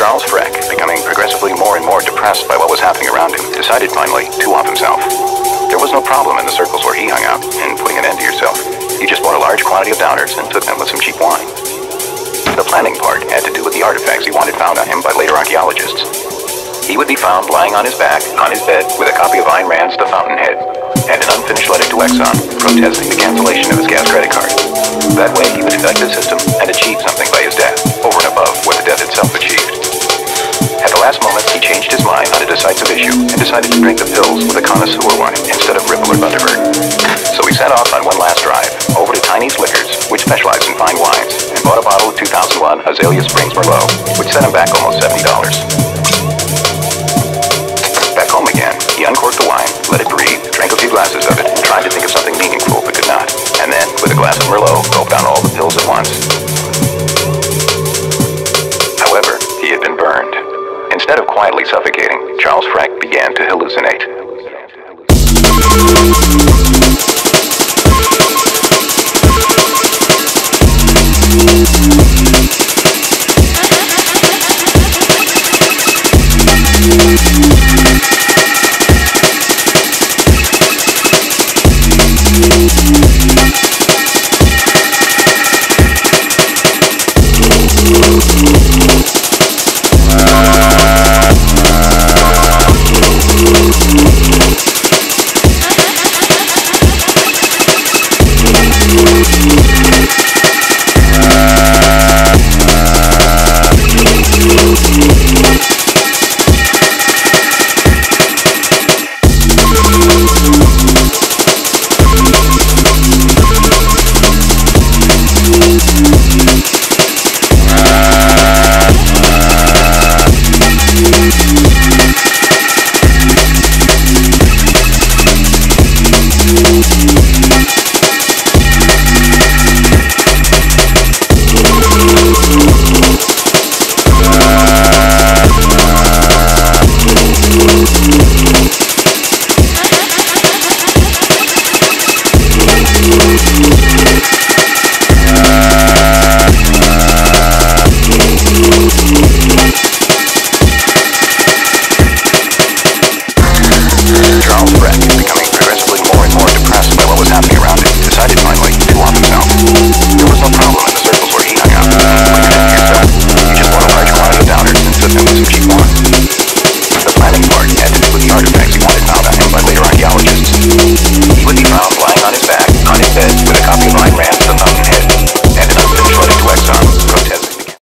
Charles Frekk, becoming progressively more and more depressed by what was happening around him, decided finally to off himself. There was no problem in the circles where he hung out in putting an end to yourself. He just bought a large quantity of downers and took them with some cheap wine. The planning part had to do with the artifacts he wanted found on him by later archaeologists. He would be found lying on his back, on his bed, with a copy of Ayn Rand's The Fountainhead, and an unfinished letter to Exxon protesting the cancellation of his gas credit card. That way, he would infect the system and achieve something by his death, over and above what the death itself achieved. At the last moment, he changed his mind on a decisive issue and decided to drink the pills with a connoisseur wine instead of Ripple or Thunderbird. So he set off on one last drive, over to Tiny's Liquors, which specialized in fine wines, and bought a bottle of 2001 Azalea Springs Merlot, which set him back almost $70. Back home again, he uncorked the wine, let it breathe, drank a few glasses of it, and tried to think of something meaningful but could not. And then, with a glass of Merlot, gulped down all the pills at once. However, he had been burned. Instead of quietly suffocating, Charles Frekk began to hallucinate.